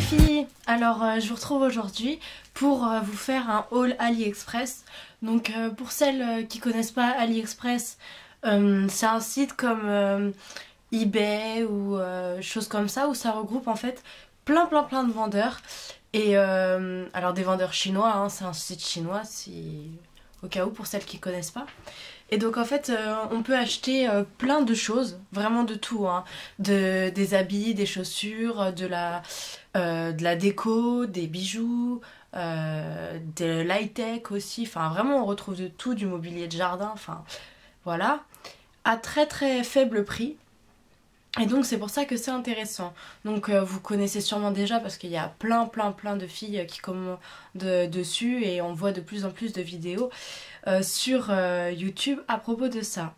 filles, alors je vous retrouve aujourd'hui pour vous faire un haul AliExpress. Donc pour celles qui connaissent pas AliExpress, c'est un site comme eBay ou choses comme ça où ça regroupe en fait plein de vendeurs. Et alors des vendeurs chinois, hein, c'est un site chinois si au cas où pour celles qui connaissent pas. Et donc en fait on peut acheter plein de choses, vraiment de tout, hein. Des habits, des chaussures, de la déco, des bijoux, de l'high-tech aussi, enfin vraiment on retrouve de tout, du mobilier de jardin, enfin voilà, à très faible prix. Et donc c'est pour ça que c'est intéressant. Donc vous connaissez sûrement déjà parce qu'il y a plein de filles qui commandent dessus et on voit de plus en plus de vidéos sur YouTube à propos de ça.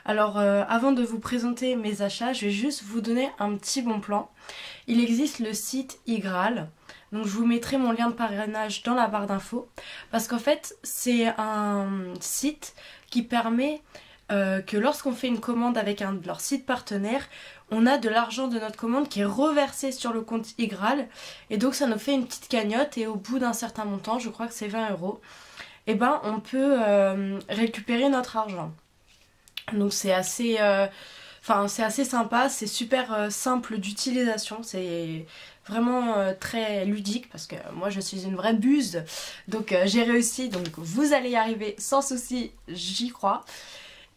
Alors avant de vous présenter mes achats, je vais juste vous donner un petit bon plan. Il existe le site iGraal. Donc je vous mettrai mon lien de parrainage dans la barre d'infos parce qu'en fait c'est un site qui permet que lorsqu'on fait une commande avec un de leurs sites partenaires, on a de l'argent de notre commande qui est reversé sur le compte iGraal et donc ça nous fait une petite cagnotte et au bout d'un certain montant, je crois que c'est 20 €, et ben on peut récupérer notre argent. Donc c'est assez, c'est assez sympa, c'est super simple d'utilisation, c'est vraiment très ludique parce que moi je suis une vraie buse, donc j'ai réussi, donc vous allez y arriver sans souci, j'y crois.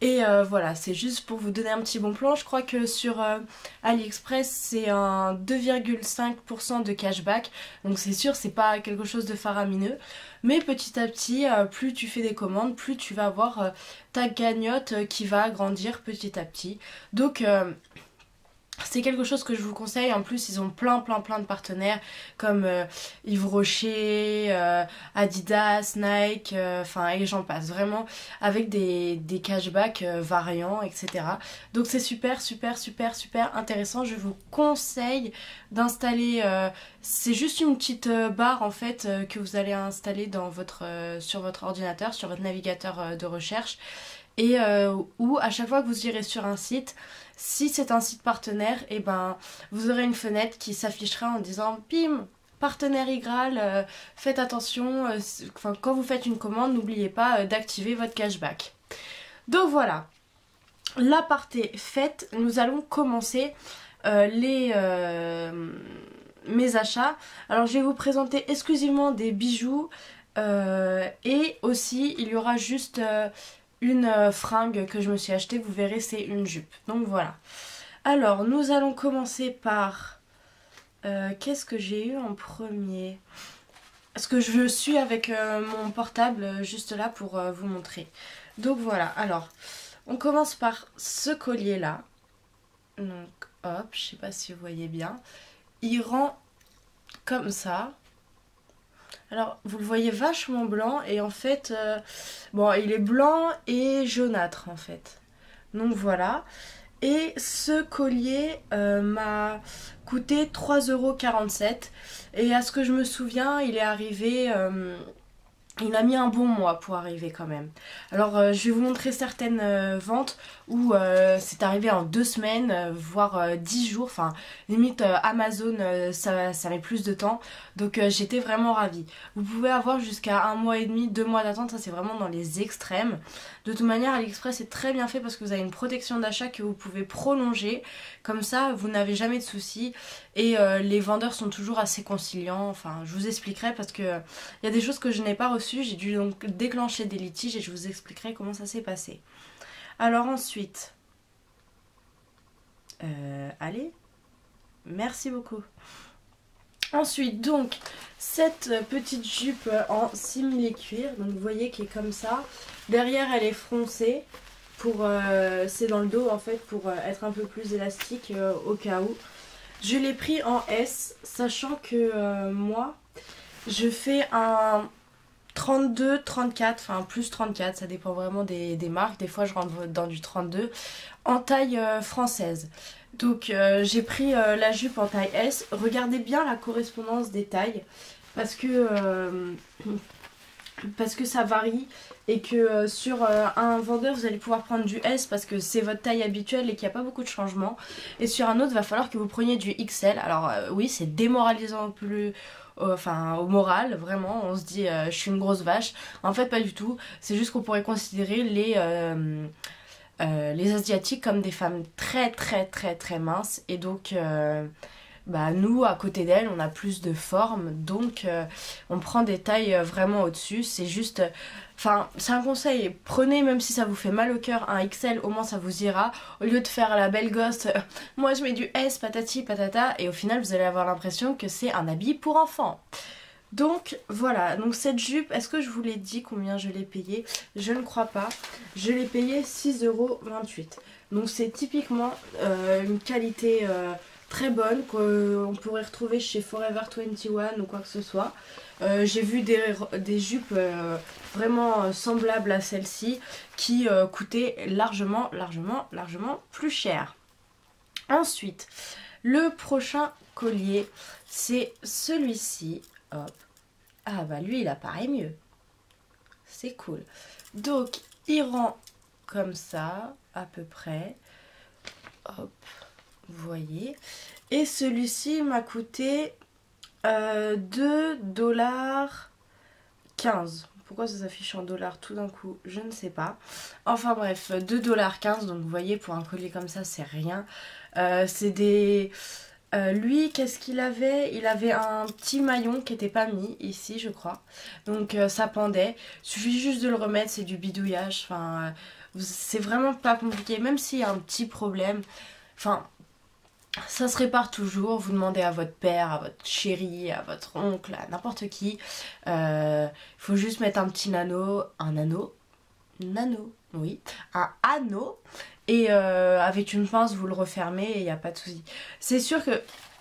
Et voilà, c'est juste pour vous donner un petit bon plan. Je crois que sur AliExpress c'est un 2,5% de cashback. Donc c'est sûr, c'est pas quelque chose de faramineux. Mais petit à petit, plus tu fais des commandes, plus tu vas avoir ta cagnotte qui va grandir petit à petit. Donc c'est quelque chose que je vous conseille. En plus ils ont plein de partenaires comme Yves Rocher, Adidas, Nike, et j'en passe, vraiment avec des cashbacks variants, etc. Donc c'est super intéressant. Je vous conseille d'installer, c'est juste une petite barre en fait que vous allez installer dans sur votre ordinateur, sur votre navigateur de recherche, et où à chaque fois que vous irez sur un site, si c'est un site partenaire, et ben vous aurez une fenêtre qui s'affichera en disant bim, partenaire iGraal, faites attention, quand vous faites une commande, n'oubliez pas d'activer votre cashback. Donc voilà, la partie faite, nous allons commencer mes achats. Alors je vais vous présenter exclusivement des bijoux et aussi il y aura juste une fringue que je me suis achetée, vous verrez, c'est une jupe. Donc voilà. Alors nous allons commencer par qu'est-ce que j'ai eu en premier? Parce que je suis avec mon portable juste là pour vous montrer. Donc voilà, alors on commence par ce collier là. Donc hop, je sais pas si vous voyez bien. Il rend comme ça. Alors vous le voyez vachement blanc et en fait bon, il est blanc et jaunâtre en fait. Donc voilà. Et ce collier m'a coûté 3,47 € et à ce que je me souviens il est arrivé, il a mis un bon mois pour arriver quand même. Alors je vais vous montrer certaines ventes où c'est arrivé en 2 semaines, voire 10 jours. Enfin limite Amazon ça met plus de temps. Donc j'étais vraiment ravie. Vous pouvez avoir jusqu'à 1 mois et demi, 2 mois d'attente. Ça c'est vraiment dans les extrêmes. De toute manière AliExpress est très bien fait parce que vous avez une protection d'achat que vous pouvez prolonger. Comme ça vous n'avez jamais de soucis. Et les vendeurs sont toujours assez conciliants. Enfin je vous expliquerai parce que il y a des choses que je n'ai pas reçues. J'ai dû donc déclencher des litiges et je vous expliquerai comment ça s'est passé. Alors ensuite, allez, merci beaucoup. Ensuite donc cette petite jupe en simili cuir, donc vous voyez qui est comme ça. Derrière elle est froncée, c'est dans le dos en fait pour être un peu plus élastique au cas où. Je l'ai pris en S, sachant que moi je fais un 32, 34, enfin plus 34, ça dépend vraiment des marques. Des fois je rentre dans du 32 en taille française. Donc j'ai pris la jupe en taille S. Regardez bien la correspondance des tailles parce que parce que ça varie et que sur un vendeur vous allez pouvoir prendre du S parce que c'est votre taille habituelle et qu'il n'y a pas beaucoup de changements, et sur un autre il va falloir que vous preniez du XL. Alors oui, c'est démoralisant au moral, vraiment on se dit je suis une grosse vache. En fait pas du tout, c'est juste qu'on pourrait considérer les asiatiques comme des femmes très très très très minces, et donc bah nous à côté d'elles on a plus de forme, donc on prend des tailles vraiment au-dessus. C'est juste, enfin c'est un conseil, prenez, même si ça vous fait mal au cœur, un XL, au moins ça vous ira, au lieu de faire la belle gosse moi je mets du S patati patata, et au final vous allez avoir l'impression que c'est un habit pour enfants. Donc voilà, donc cette jupe, est-ce que je vous l'ai dit combien je l'ai payée? Je ne crois pas. Je l'ai payée 6,28 €. Donc c'est typiquement une qualité très bonne qu'on pourrait retrouver chez Forever 21 ou quoi que ce soit. J'ai vu des jupes vraiment semblables à celle-ci qui coûtaient largement plus cher. Ensuite, le prochain collier, c'est celui-ci. Hop. Ah bah lui il apparaît mieux. C'est cool. Donc il rend comme ça à peu près. Hop. Vous voyez. Et celui-ci m'a coûté 2,15 $. Pourquoi ça s'affiche en dollars tout d'un coup? Je ne sais pas. Enfin bref, 2,15 $. Donc vous voyez, pour un collier comme ça, c'est rien. C'est des... lui, qu'est-ce qu'il avait? Il avait un petit maillon qui n'était pas mis ici, je crois. Donc ça pendait. Il suffit juste de le remettre, c'est du bidouillage. Enfin, c'est vraiment pas compliqué. Même s'il y a un petit problème, enfin, ça se répare toujours. Vous demandez à votre père, à votre chéri, à votre oncle, à n'importe qui. Il faut juste mettre un petit nano, oui, un anneau, et avec une pince vous le refermez et il n'y a pas de souci. C'est sûr que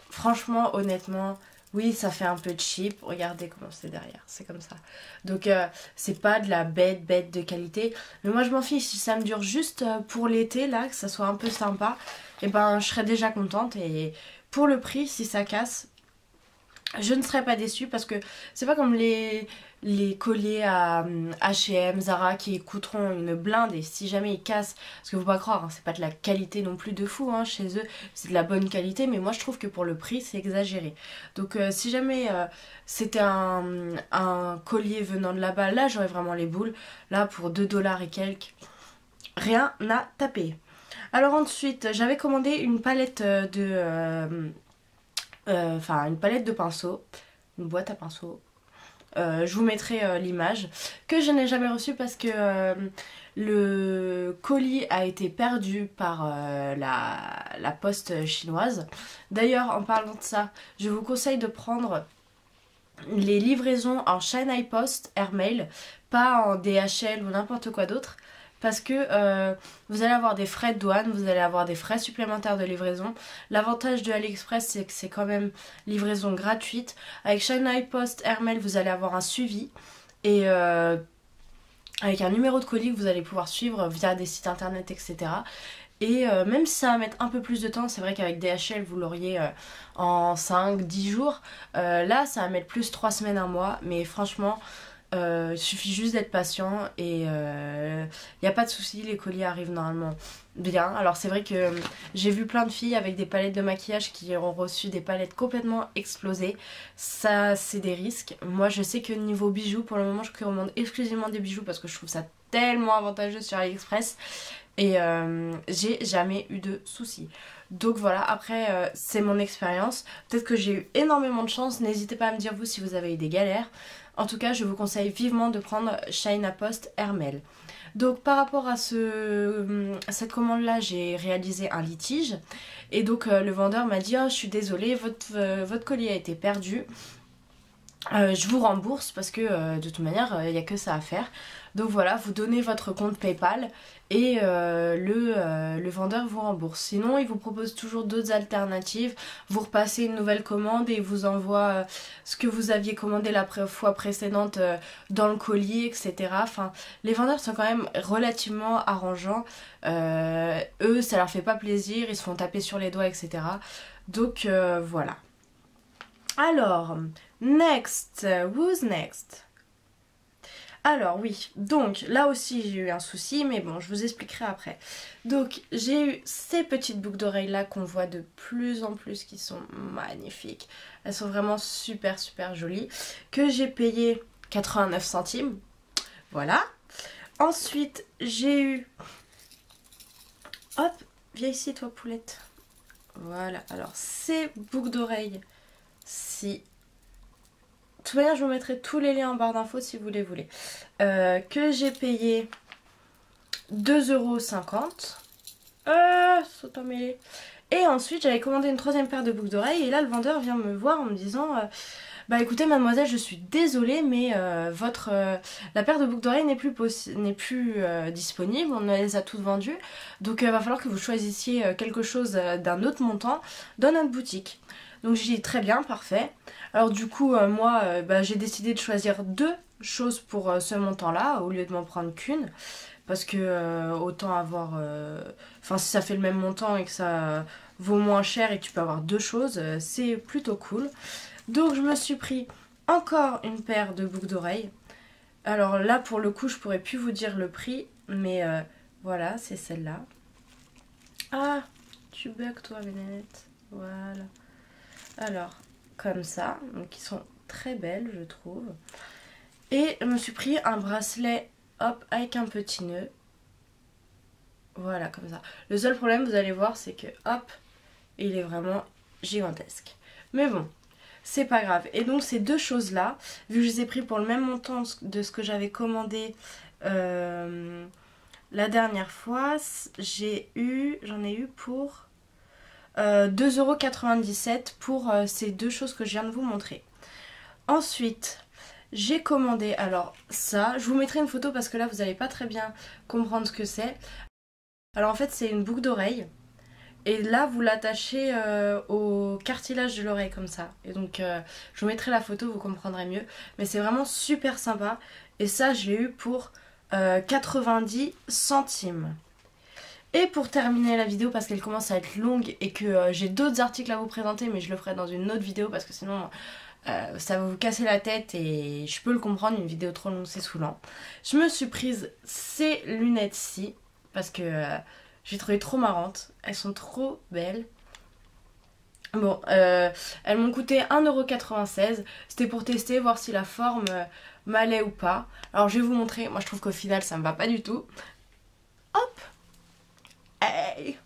franchement, honnêtement, oui ça fait un peu cheap. Regardez comment c'est derrière, c'est comme ça. Donc c'est pas de la bête de qualité, mais moi je m'en fiche. Si ça me dure juste pour l'été là, que ça soit un peu sympa, et ben je serais déjà contente. Et pour le prix, si ça casse, je ne serais pas déçue, parce que c'est pas comme les colliers à H&M, Zara qui coûteront une blinde, et si jamais ils cassent, parce que faut pas croire, hein, c'est pas de la qualité non plus de fou, hein, chez eux c'est de la bonne qualité, mais moi je trouve que pour le prix c'est exagéré. Donc si jamais c'était un collier venant de là-bas, là j'aurais vraiment les boules. Là pour 2 $ et quelques, rien à taper. Alors ensuite j'avais commandé une palette une palette de pinceaux, une boîte à pinceaux. Je vous mettrai l'image, que je n'ai jamais reçue parce que le colis a été perdu par la poste chinoise. D'ailleurs, en parlant de ça, je vous conseille de prendre les livraisons en Shanghai Post Airmail, pas en DHL ou n'importe quoi d'autre, parce que vous allez avoir des frais de douane, vous allez avoir des frais supplémentaires de livraison. L'avantage de AliExpress, c'est que c'est quand même livraison gratuite. Avec Shanghai Post Airmail, vous allez avoir un suivi, et avec un numéro de colis que vous allez pouvoir suivre via des sites internet, etc. Et même si ça va mettre un peu plus de temps, c'est vrai qu'avec DHL vous l'auriez en 5-10 jours. Là ça va mettre plus 3 semaines, un mois, mais franchement il suffit juste d'être patient, et il n'y a pas de souci, les colis arrivent normalement bien. Alors c'est vrai que j'ai vu plein de filles avec des palettes de maquillage qui ont reçu des palettes complètement explosées. Ça c'est des risques. Moi je sais que niveau bijoux, pour le moment je commande exclusivement des bijoux parce que je trouve ça tellement avantageux sur AliExpress, et j'ai jamais eu de soucis. Donc voilà, après c'est mon expérience, peut-être que j'ai eu énormément de chance, n'hésitez pas à me dire vous si vous avez eu des galères. En tout cas je vous conseille vivement de prendre China Post Airmail. Donc par rapport à cette commande là, j'ai réalisé un litige, et donc le vendeur m'a dit oh, je suis désolée, votre colis a été perdu, je vous rembourse parce que de toute manière il n'y a que ça à faire. Donc voilà, vous donnez votre compte PayPal et le vendeur vous rembourse. Sinon il vous propose toujours d'autres alternatives. Vous repassez une nouvelle commande et il vous envoie ce que vous aviez commandé la fois précédente dans le colis, etc. Enfin, les vendeurs sont quand même relativement arrangeants. Eux ça leur fait pas plaisir, ils se font taper sur les doigts, etc. Donc voilà. Alors, next, who's next? Alors oui, donc là aussi j'ai eu un souci, mais bon, je vous expliquerai après. Donc j'ai eu ces petites boucles d'oreilles là qu'on voit de plus en plus, qui sont magnifiques. Elles sont vraiment super super jolies, que j'ai payé 89 centimes. Voilà. Ensuite j'ai eu... Hop, viens ici toi poulette. Voilà, alors ces boucles d'oreilles, si... De toute manière, je vous mettrai tous les liens en barre d'infos si vous les voulez. Que j'ai payé 2,50 €. Saute en mêlée. Et ensuite, j'avais commandé une troisième paire de boucles d'oreilles. Et là, le vendeur vient me voir en me disant bah écoutez, mademoiselle, je suis désolée, mais la paire de boucles d'oreilles n'est plus disponible. On les a toutes vendues. Donc, il va falloir que vous choisissiez quelque chose d'un autre montant dans notre boutique. Donc j'ai dit très bien, parfait. Alors du coup, moi, j'ai décidé de choisir 2 choses pour ce montant-là, au lieu de m'en prendre qu'une. Parce que autant avoir... Enfin, si ça fait le même montant et que ça vaut moins cher et que tu peux avoir 2 choses, c'est plutôt cool. Donc je me suis pris encore une paire de boucles d'oreilles. Alors là, pour le coup, je pourrais plus vous dire le prix, mais voilà, c'est celle-là. Ah, tu bugs toi, Bénédette. Voilà. Alors, comme ça, donc ils sont très belles, je trouve. Et je me suis pris un bracelet, hop, avec un petit nœud. Voilà, comme ça. Le seul problème, vous allez voir, c'est que, hop, il est vraiment gigantesque. Mais bon, c'est pas grave. Et donc, ces 2 choses-là, vu que je les ai pris pour le même montant de ce que j'avais commandé la dernière fois, j'en ai eu pour... 2,97 € pour ces 2 choses que je viens de vous montrer. Ensuite, j'ai commandé, alors ça, je vous mettrai une photo parce que là vous n'allez pas très bien comprendre ce que c'est. Alors en fait c'est une boucle d'oreille et là vous l'attachez au cartilage de l'oreille comme ça. Et donc je vous mettrai la photo, vous comprendrez mieux. Mais c'est vraiment super sympa et ça je l'ai eu pour 90 centimes. Et pour terminer la vidéo, parce qu'elle commence à être longue et que j'ai d'autres articles à vous présenter, mais je le ferai dans une autre vidéo parce que sinon ça va vous casser la tête et je peux le comprendre, une vidéo trop longue c'est saoulant. Je me suis prise ces lunettes-ci parce que j'ai trouvé trop marrantes, elles sont trop belles. Bon, elles m'ont coûté 1,96 €, c'était pour tester, voir si la forme m'allait ou pas. Alors je vais vous montrer, moi je trouve qu'au final ça me va pas du tout. Hop! Hey,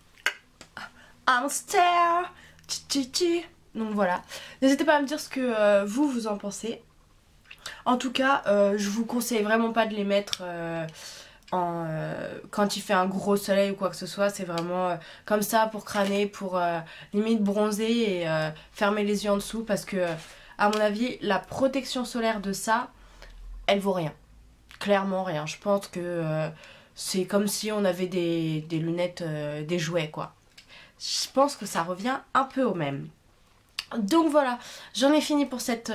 I'm a star. Donc voilà, n'hésitez pas à me dire ce que vous en pensez. En tout cas, je vous conseille vraiment pas de les mettre quand il fait un gros soleil ou quoi que ce soit. C'est vraiment comme ça pour crâner, pour limite bronzer et fermer les yeux en dessous. Parce que à mon avis, la protection solaire de ça, elle vaut rien. Clairement rien. Je pense que... c'est comme si on avait des lunettes, des jouets quoi. Je pense que ça revient un peu au même. Donc voilà, j'en ai fini pour cette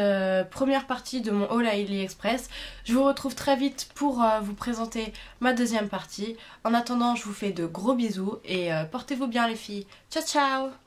première partie de mon haul à AliExpress. Je vous retrouve très vite pour vous présenter ma deuxième partie. En attendant, je vous fais de gros bisous et portez-vous bien les filles. Ciao ciao!